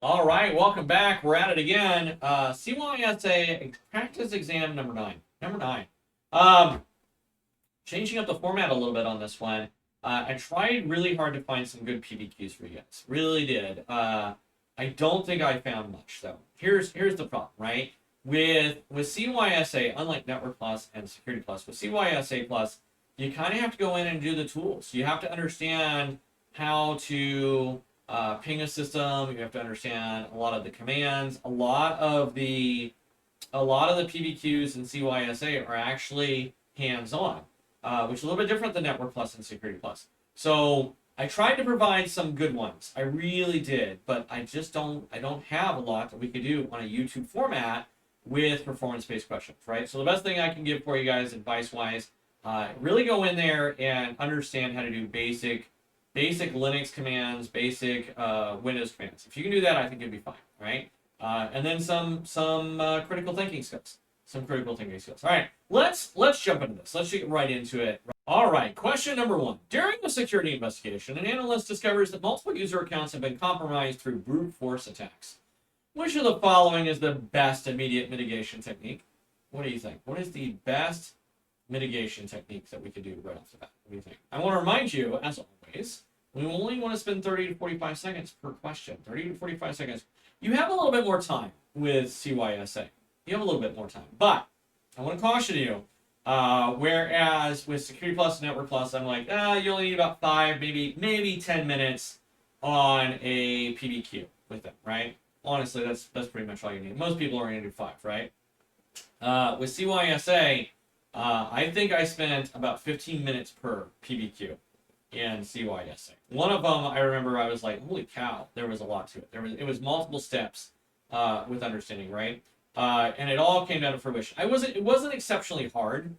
All right, welcome back. We're at it again. CYSA practice exam number 9. Number 9. Um, Changing up the format a little bit on this one. I tried really hard to find some good PBQs for you guys. Really did. I don't think I found much though. Here's the problem, right? With CYSA, unlike Network Plus and Security Plus, with CYSA Plus, you kind of have to go in and do the tools. You have to understand how to ping a system. You have to understand a lot of the commands. A lot of the PBQs in CYSA are actually hands-on, which is a little bit different than Network Plus and Security Plus. So I tried to provide some good ones. I really did, but I don't have a lot that we could do on a YouTube format with performance-based questions, right? So the best thing I can give for you guys advice-wise, really go in there and understand how to do basic Linux commands, basic Windows commands. If you can do that, I think you'll be fine, right? And then some critical thinking skills. All right, let's jump into this. Let's get right into it. All right, question number 1. During a security investigation, an analyst discovers that multiple user accounts have been compromised through brute force attacks. Which of the following is the best immediate mitigation technique? What do you think? What is the best mitigation technique that we could do right off the bat? What do you think? I want to remind you, as always, we only want to spend 30 to 45 seconds per question. 30 to 45 seconds. You have a little bit more time with CYSA. You have a little bit more time. But I want to caution you, whereas with Security Plus and Network Plus, I'm like, you only need about 5, maybe 10 minutes on a PBQ with them, right? Honestly, that's pretty much all you need. Most people are going to do 5, right? With CYSA, I think I spent about 15 minutes per PBQ in CYSA. One of them, I remember I was like, holy cow, there was a lot to it. It was multiple steps with understanding, right? And it all came down to fruition. It wasn't exceptionally hard.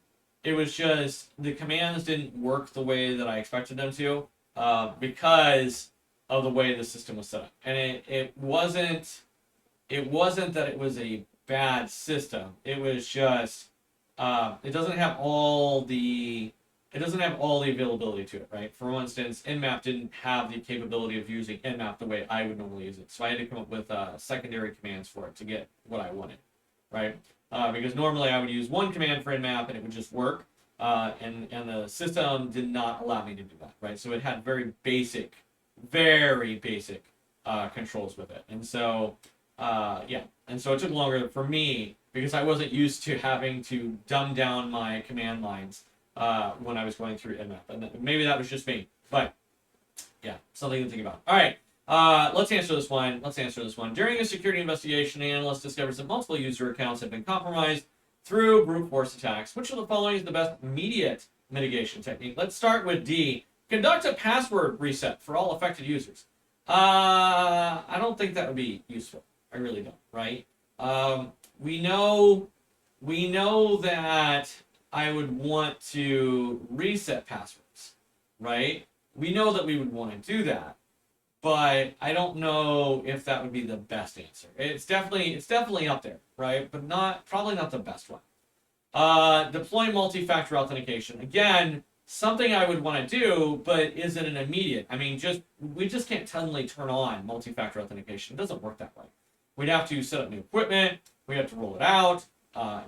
It was just the commands didn't work the way that I expected them to because of the way the system was set up. And it wasn't that it was a bad system. It was just it doesn't have all the availability to it, right? For instance, Nmap didn't have the capability of using Nmap the way I would normally use it. So I had to come up with secondary commands for it to get what I wanted, right? Because normally I would use one command for Nmap and it would just work. And the system did not allow me to do that, right? So it had very basic controls with it. And so, and so it took longer for me because I wasn't used to having to dumb down my command lines when I was going through Nmap. And maybe that was just me, but yeah, something to think about. All right, let's answer this one. During a security investigation, an analyst discovers that multiple user accounts have been compromised through brute force attacks. Which of the following is the best immediate mitigation technique? Let's start with D. Conduct a password reset for all affected users. I don't think that would be useful. I really don't, right? We know that I would want to reset passwords, right? We know that we would want to do that, but I don't know if that would be the best answer. It's definitely up there, right? But probably not the best one. Deploy multi-factor authentication. Again, something I would want to do, but isn't an immediate. I mean, we just can't suddenly turn on multi-factor authentication. It doesn't work that way. We'd have to set up new equipment. We have to roll it out.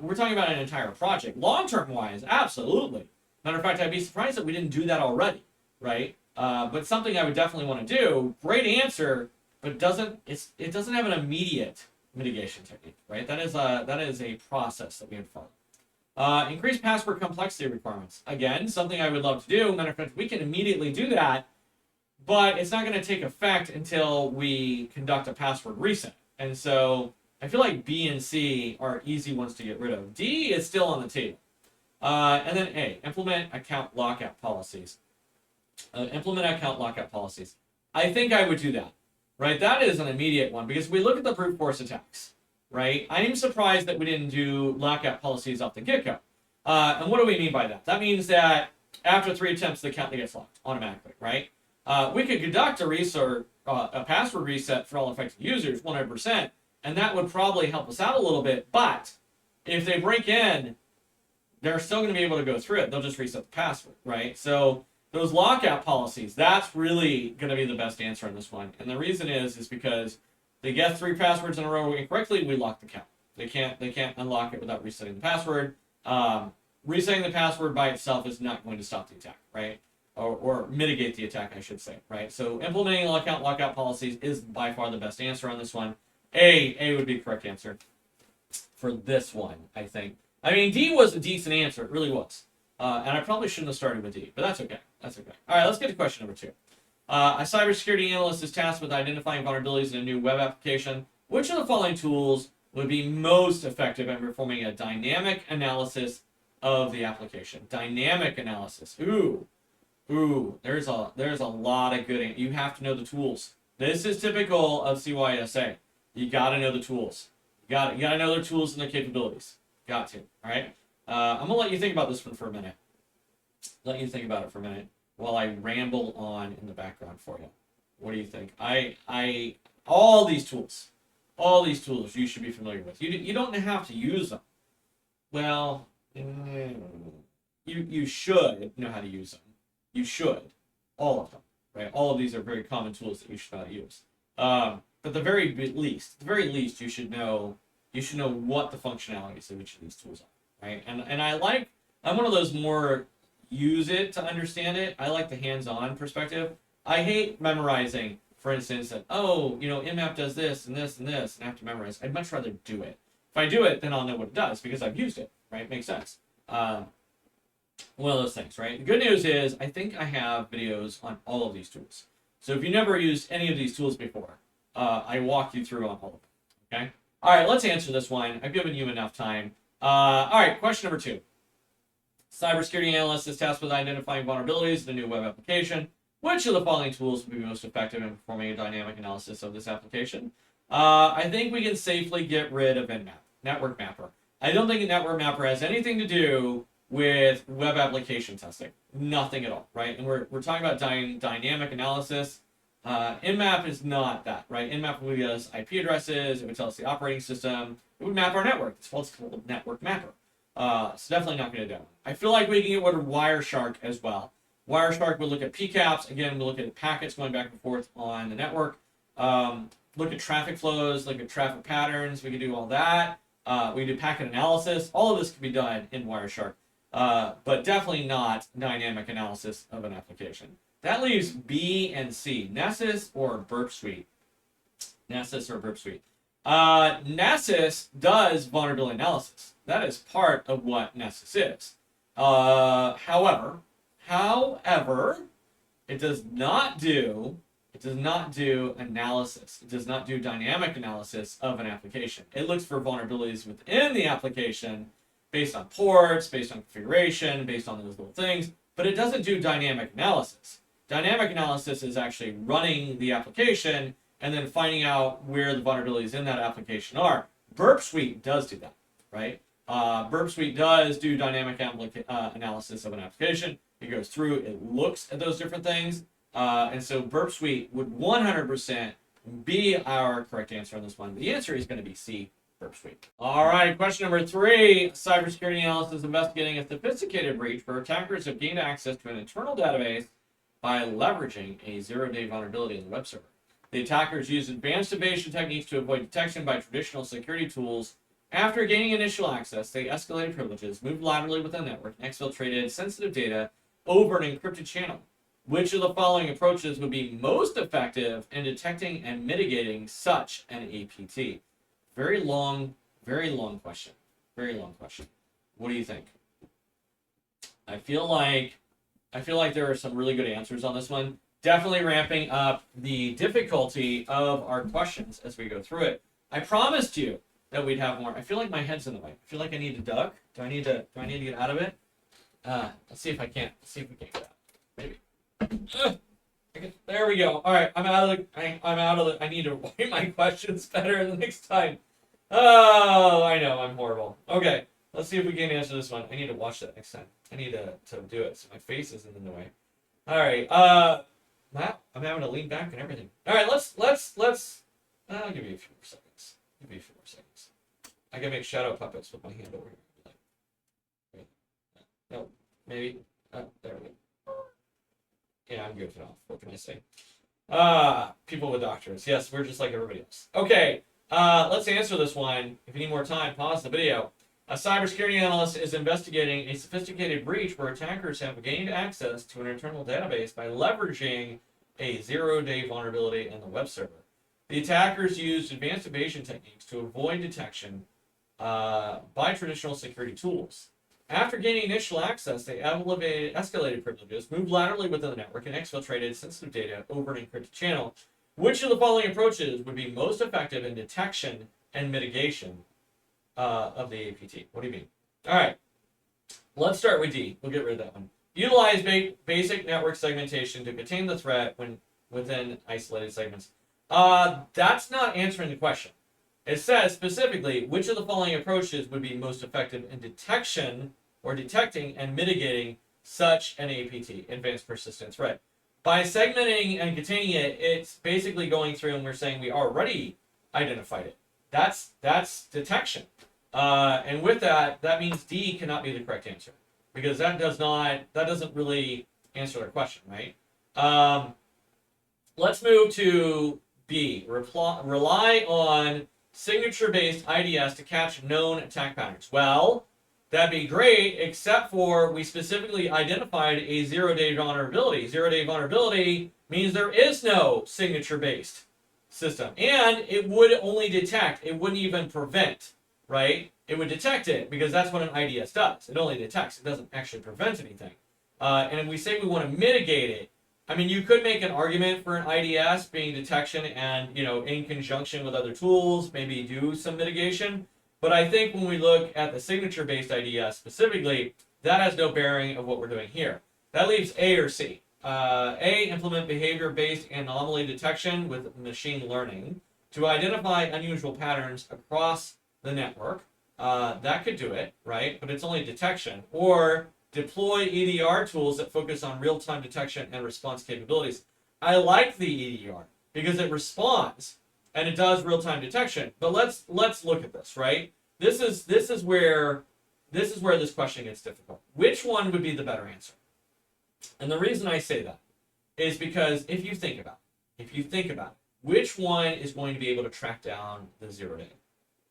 We're talking about an entire project. Long-term wise, absolutely. Matter of fact, I'd be surprised that we didn't do that already, right? But something I would definitely want to do. Great answer, but it doesn't have an immediate mitigation technique, right? That is a process that we would follow. Increase password complexity requirements. Again, something I would love to do. Matter of fact, we can immediately do that, but it's not going to take effect until we conduct a password reset. And so I feel like B and C are easy ones to get rid of. D is still on the table. And then A, implement account lockout policies. I think I would do that, right? That is an immediate one because we look at the brute force attacks, right? I am surprised that we didn't do lockout policies off the get-go. And what do we mean by that? That means that after 3 attempts, the account gets locked automatically, right? We could conduct a password reset for all affected users, 100%, and that would probably help us out a little bit. But if they break in, they're still going to be able to go through it. They'll just reset the password, right? So those lockout policies, that's really going to be the best answer on this one. And the reason is because They get 3 passwords in a row incorrectly, we lock the account. They can't unlock it without resetting the password. Resetting the password by itself is not going to stop the attack, right? Or mitigate the attack, I should say, right? So implementing lockout policies is by far the best answer on this one. A would be the correct answer for this one, I think. I mean, D was a decent answer. It really was. And I probably shouldn't have started with D, but that's okay. That's okay. All right, let's get to question number 2. A cybersecurity analyst is tasked with identifying vulnerabilities in a new web application. Which of the following tools would be most effective in performing a dynamic analysis of the application? Dynamic analysis. Ooh, there's a lot of good. You have to know the tools. This is typical of CYSA. You got to know the tools. You got to know their tools and their capabilities. Got to. All right. I'm gonna let you think about this one for a minute. Let you think about it for a minute while I ramble on in the background for you. What do you think? All these tools you should be familiar with. You don't have to use them. Well, you should know how to use them. You should, all of them, right? All of these are very common tools that you should not use. But the very least, you should know what the functionalities of each of these tools are, right? And I'm one of those more use it to understand it. I like the hands-on perspective. I hate memorizing, for instance, that Nmap does this and this and this, and I have to memorize. I'd much rather do it. If I do it, then I'll know what it does because I've used it, right? Makes sense. One of those things, right? The good news is I think I have videos on all of these tools. So if you never used any of these tools before, I walk you through on all of them. Okay. All right. Let's answer this one. I've given you enough time. All right. Question number 2. Cybersecurity analyst is tasked with identifying vulnerabilities in a new web application. Which of the following tools would be most effective in performing a dynamic analysis of this application? I think we can safely get rid of Nmap, Network Mapper. I don't think a Network Mapper has anything to do with web application testing. Nothing at all, right? And we're talking about dynamic analysis. Nmap is not that, right? Nmap would give us IP addresses. It would tell us the operating system. It would map our network. It's called Network Mapper. It's definitely not going to do it. I feel like we can get rid of Wireshark as well. Wireshark would look at PCAPs. Again, we'll look at packets going back and forth on the network. Look at traffic flows, look at traffic patterns. We can do all that. We can do packet analysis. All of this can be done in Wireshark, but definitely not dynamic analysis of an application. That leaves B and C, Nessus or Burp Suite. Nessus or Burp Suite. Nessus does vulnerability analysis. That is part of what Nessus is. However, it does not do analysis. It does not do dynamic analysis of an application. It looks for vulnerabilities within the application based on ports, based on configuration, based on those little things, but it doesn't do dynamic analysis. Dynamic analysis is actually running the application and then finding out where the vulnerabilities in that application are. Burp Suite does do that, right? Burp Suite does do dynamic analysis of an application. It goes through, it looks at those different things. And so Burp Suite would 100% be our correct answer on this one. The answer is going to be C, Burp Suite. All right, question number 3. Cybersecurity analyst is investigating a sophisticated breach where attackers have gained access to an internal database by leveraging a zero-day vulnerability in the web server. The attackers use advanced evasion techniques to avoid detection by traditional security tools. After gaining initial access, they escalated privileges, moved laterally within the network, and exfiltrated sensitive data over an encrypted channel. Which of the following approaches would be most effective in detecting and mitigating such an APT? Very long question. Very long question. What do you think? I feel like there are some really good answers on this one. Definitely ramping up the difficulty of our questions as we go through it. I promised you that we'd have more. I feel like my head's in the way. I feel like I need to duck. Do I need to get out of it? Let's see if I can't. Let's see if we can get out. Maybe. There we go. All right, I'm out of the. I need to write my questions better the next time. Oh, I know, I'm horrible. Okay, let's see if we can answer this one. I need to watch that next time. I need to do it so my face isn't in the way. All right. Wow, I'm having to lean back and everything. All right, let's. I'll give you a few more seconds. I can make shadow puppets with my hand over here. No, maybe. There we go. Yeah, I'm good enough. What can I say? People with doctors. Yes, we're just like everybody else. Okay, let's answer this one. If you need more time, pause the video. A cybersecurity analyst is investigating a sophisticated breach where attackers have gained access to an internal database by leveraging a zero-day vulnerability in the web server. The attackers used advanced evasion techniques to avoid detection by traditional security tools. After gaining initial access, they escalated privileges, moved laterally within the network, and exfiltrated sensitive data over an encrypted channel. Which of the following approaches would be most effective in detection and mitigation of the APT? What do you mean? All right, let's start with D. We'll get rid of that one. Utilize basic network segmentation to contain the threat when within isolated segments. That's not answering the question. It says specifically which of the following approaches would be most effective in detection or detecting and mitigating such an APT, advanced persistent threat. By segmenting and containing it, it's basically going through and we're saying we already identified it. That's detection. And with that, that means D cannot be the correct answer because that doesn't really answer the question, right? Let's move to B. Rely on signature-based IDS to catch known attack patterns. Well, that'd be great, except for we specifically identified a zero-day vulnerability. Zero-day vulnerability means there is no signature-based system. And it would only detect. It wouldn't even prevent, right? It would detect it because that's what an IDS does. It only detects. It doesn't actually prevent anything. And if we say we want to mitigate it, I mean, you could make an argument for an IDS being detection and, in conjunction with other tools, maybe do some mitigation. But I think when we look at the signature-based IDS specifically, that has no bearing of what we're doing here. That leaves A or C. A, implement behavior-based anomaly detection with machine learning to identify unusual patterns across the network. That could do it, right? But it's only detection. Or deploy EDR tools that focus on real-time detection and response capabilities. I like the EDR because it responds and it does real-time detection. But let's look at this, right? This is where this question gets difficult. Which one would be the better answer? And the reason I say that is because if you think about it, which one is going to be able to track down the zero day?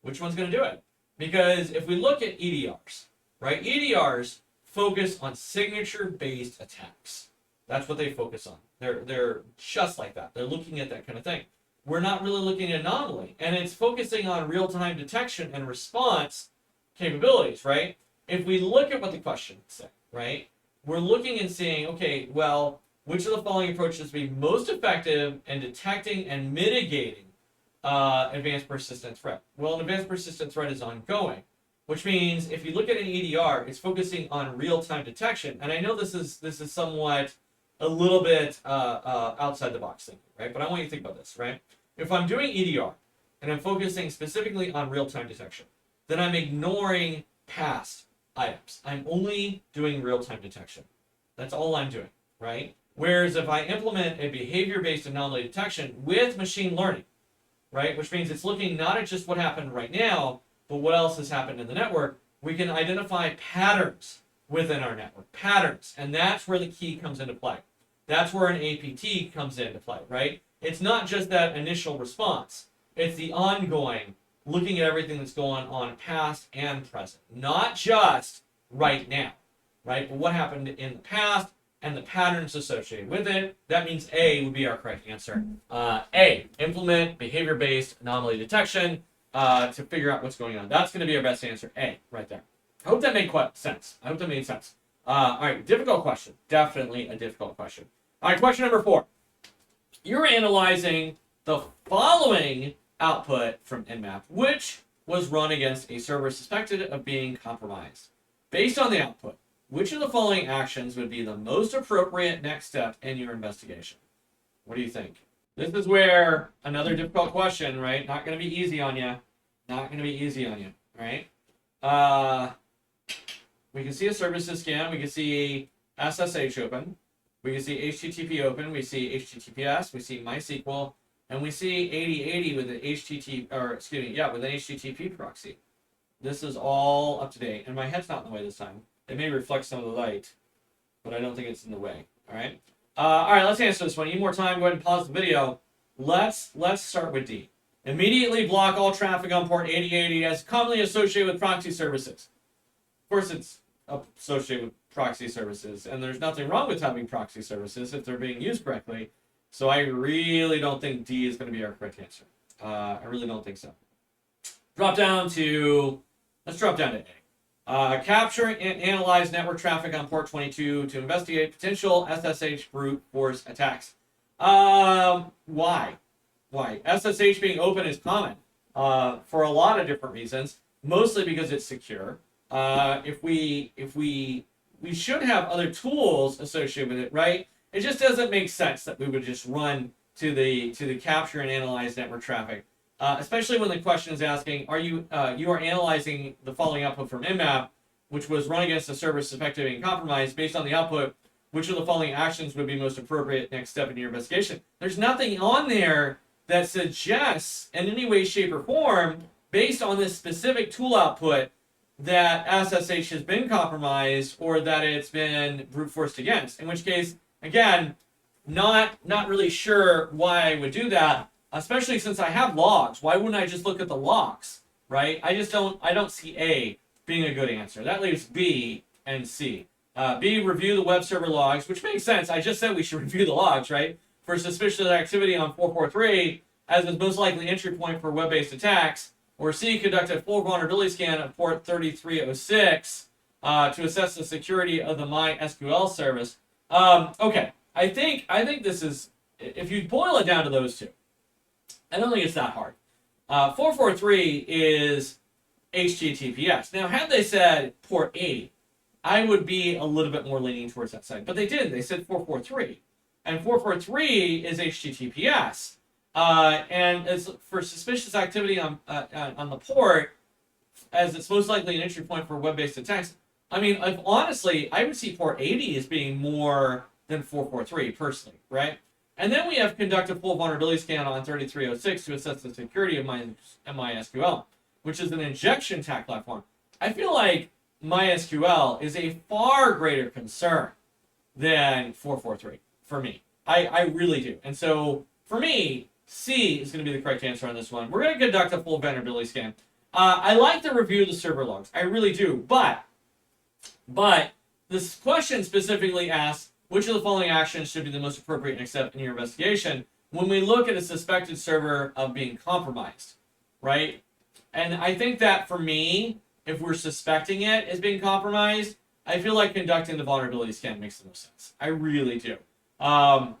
Which one's going to do it? Because if we look at EDRs, right? EDRs focus on signature-based attacks. That's what they focus on. They're just like that. They're looking at that kind of thing. We're not really looking at anomaly, and it's focusing on real-time detection and response capabilities, right? If we look at what the question said, right, we're looking and seeing, okay, well, which of the following approaches would be most effective in detecting and mitigating advanced persistent threat? Well, an advanced persistent threat is ongoing. Which means if you look at an EDR, it's focusing on real-time detection. And I know this is somewhat a little bit outside the box thinking, right? But I want you to think about this, right? If I'm doing EDR and I'm focusing specifically on real-time detection, then I'm ignoring past items. I'm only doing real-time detection. That's all I'm doing, right? Whereas if I implement a behavior-based anomaly detection with machine learning, right? Which means it's looking not at just what happened right now, but what else has happened in the network, we can identify patterns within our network. Patterns. And that's where the key comes into play. That's where an APT comes into play, right? It's not just that initial response. It's the ongoing, looking at everything that's going on past and present. Not just right now, right? But what happened in the past and the patterns associated with it. That means A would be our correct answer. A, implement behavior-based anomaly detection. To figure out what's going on. That's going to be our best answer. A, right there. I hope that made sense. I hope that made sense. All right, difficult question. Definitely a difficult question. All right, question number 4. You're analyzing the following output from Nmap, which was run against a server suspected of being compromised. Based on the output, which of the following actions would be the most appropriate next step in your investigation? What do you think? This is where another difficult question, right? Not going to be easy on you. Not going to be easy on you, right? We can see a services scan. We can see SSH open. We can see HTTP open. We see HTTPS. We see MySQL, and we see 8080 with an with an HTTP proxy. This is all up to date, and my head's not in the way this time. It may reflect some of the light, but I don't think it's in the way. All right. All right, let's answer this one. Need more time? Go ahead and pause the video. Let's start with D. Immediately block all traffic on port 8080 as commonly associated with proxy services. Of course, it's associated with proxy services, and there's nothing wrong with having proxy services if they're being used correctly. So I really don't think D is going to be our correct answer. I really don't think so. Let's drop down to A. Capture and analyze network traffic on port 22 to investigate potential SSH brute force attacks. Why? SSH being open is common for a lot of different reasons, mostly because it's secure. If we should have other tools associated with it, right? It just doesn't make sense that we would just run to the capture and analyze network traffic, especially when the question is asking, you are analyzing the following output from Nmap, which was run against a server suspected of being compromised. Based on the output, which of the following actions would be most appropriate next step in your investigation? There's nothing on there that suggests in any way, shape, or form, based on this specific tool output, that SSH has been compromised or that it's been brute forced against. In which case, again, not really sure why I would do that, especially since I have logs. Why wouldn't I just look at the logs, right? I don't see A being a good answer. That leaves B and C. B, review the web server logs, which makes sense. I just said we should review the logs, right? For suspicious activity on 443, as is most likely entry point for web-based attacks. Or C, conduct a full vulnerability scan of port 3306 to assess the security of the MySQL service. Okay, I think this is, if you boil it down to those two, I don't think it's that hard. 443 is HTTPS. Now, had they said port 80, I would be a little bit more leaning towards that side. But they didn't. They said 443. And 443 is HTTPS. And it's for suspicious activity on the port, as it's most likely an entry point for web-based attacks. I mean, honestly, I would see port 80 as being more than 443, personally, right? And then we have conduct a full vulnerability scan on 3306 to assess the security of MySQL, which is an injection attack platform. I feel like MySQL is a far greater concern than 443 for me. I really do. And so, for me, C is going to be the correct answer on this one. We're going to conduct a full vulnerability scan. I like to review the server logs. I really do. But this question specifically asks, which of the following actions should be the most appropriate next step in your investigation when we look at a suspected server of being compromised, right? And I think that for me, if we're suspecting it as being compromised, I feel like conducting the vulnerability scan makes the most sense. I really do. I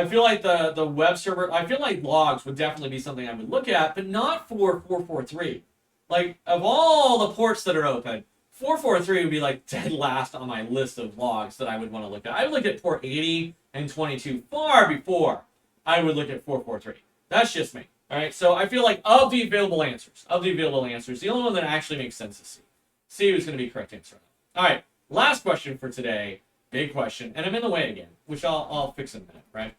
feel like the web server, I feel like logs would definitely be something I would look at, but not for 443. Like, of all the ports that are open, 443 would be like dead last on my list of logs that I would want to look at. I would look at port 80 and 22 far before I would look at 443. That's just me. All right, so I feel like of the available answers, the only one that actually makes sense is C. C is going to be the correct answer. All right, last question for today. Big question, and I'm in the way again, which I'll fix in a minute, right?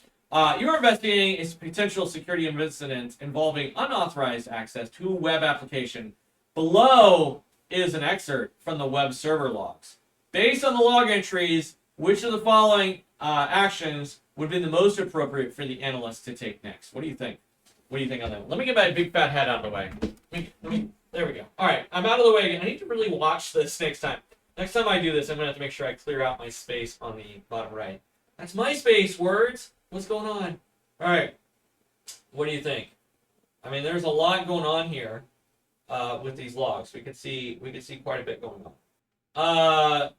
You are investigating a potential security incident involving unauthorized access to a web application. Below is an excerpt from the web server logs. Based on the log entries, which of the following actions would be the most appropriate for the analyst to take next? What do you think? What do you think on that? Let me get my big fat head out of the way. There we go. All right, I'm out of the way. I need to really watch this next time. Next time I do this, I'm going to have to make sure I clear out my space on the bottom right. That's my space, words. What's going on? All right. What do you think? I mean, there's a lot going on here with these logs. We could see quite a bit going on.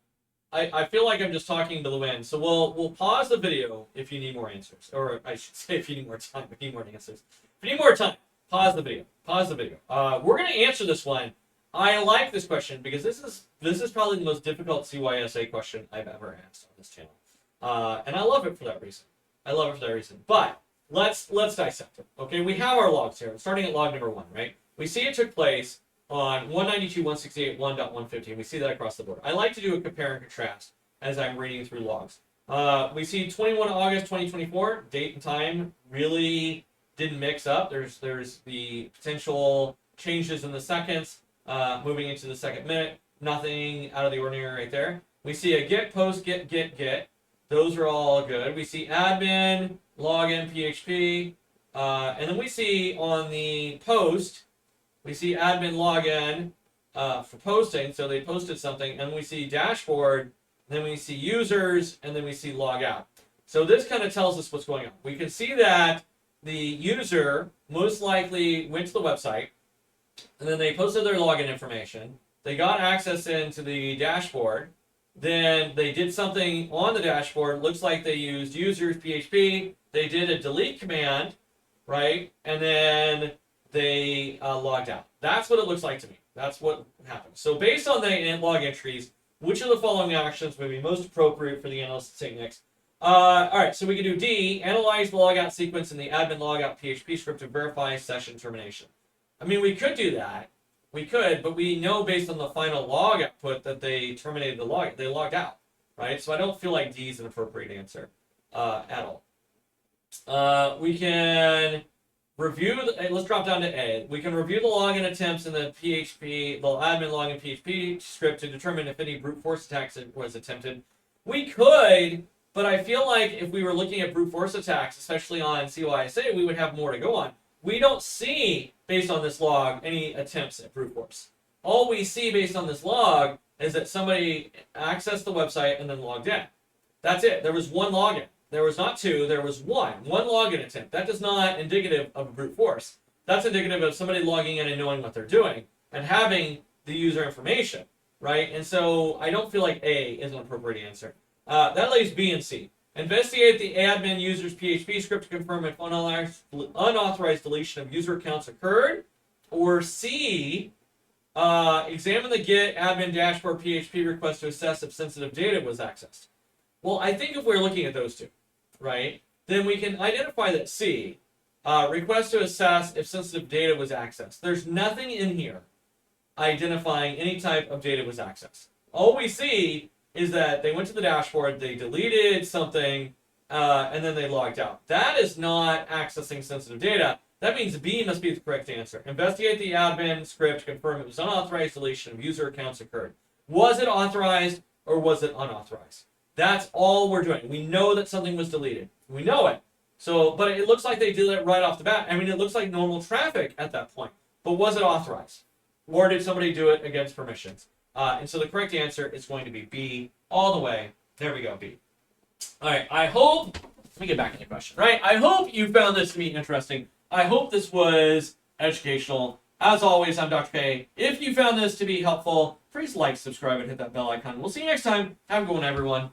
I feel like I'm just talking to the wind. So we'll pause the video if you need more answers. Or I should say if you need more time, if you need more answers. If you need more time, pause the video. Pause the video. We're going to answer this one. I like this question because this is probably the most difficult CYSA question I've ever asked on this channel, and I love it for that reason. But let's dissect it. Okay, we have our logs here. Starting at log number 1, right? We see it took place on 192.168.1.115. We see that across the board. I like to do a compare and contrast as I'm reading through logs. We see 21 August 2024. Date and time really didn't mix up. There's the potential changes in the seconds. Moving into the second minute, nothing out of the ordinary right there. We see a get, post, get. Those are all good. We see admin, login, PHP, and then we see on the post, we see admin login for posting, so they posted something, and we see dashboard, then we see users, and then we see logout. So this kind of tells us what's going on. We can see that the user most likely went to the website, and then they posted their login information. They got access into the dashboard. Then they did something on the dashboard. Looks like they used users PHP. They did a delete command, right? And then they logged out. That's what it looks like to me. That's what happened. So based on the log entries, which of the following actions would be most appropriate for the analyst to take next? All right, so we can do D, analyze the logout sequence in the admin logout PHP script to verify session termination. I mean, we could do that. We could, but we know based on the final log output that they terminated the log. They logged out, right? So I don't feel like D is an appropriate answer at all. We can review, let's drop down to A. We can review the login attempts in the PHP, the admin login PHP script to determine if any brute force attacks was attempted. We could, but I feel like if we were looking at brute force attacks, especially on CySA, we would have more to go on. We don't see, based on this log, any attempts at brute force. All we see based on this log is that somebody accessed the website and then logged in. That's it. There was one login. There was not two, there was one login attempt. That is not indicative of a brute force. That's indicative of somebody logging in and knowing what they're doing and having the user information, right? And so I don't feel like A is an appropriate answer. That leaves B and C. Investigate the admin user's PHP script to confirm if unauthorized deletion of user accounts occurred. Or C, examine the get admin dashboard PHP request to assess if sensitive data was accessed. Well, I think if we're looking at those two, right, then we can identify that C, request to assess if sensitive data was accessed. There's nothing in here identifying any type of data was accessed. All we see is that they went to the dashboard, they deleted something, and then they logged out. That is not accessing sensitive data. That means B must be the correct answer. Investigate the admin script to confirm it was unauthorized deletion of user accounts occurred. Was it authorized or was it unauthorized? That's all we're doing. We know that something was deleted. We know it. So, but it looks like they did it right off the bat. I mean, it looks like normal traffic at that point. But was it authorized? Or did somebody do it against permissions? And so the correct answer is going to be B all the way. There we go, B. All right, I hope, let me get back to the question, right? I hope you found this to be interesting. I hope this was educational. As always, I'm Dr. K. If you found this to be helpful, please like, subscribe, and hit that bell icon. We'll see you next time. Have a good one, everyone.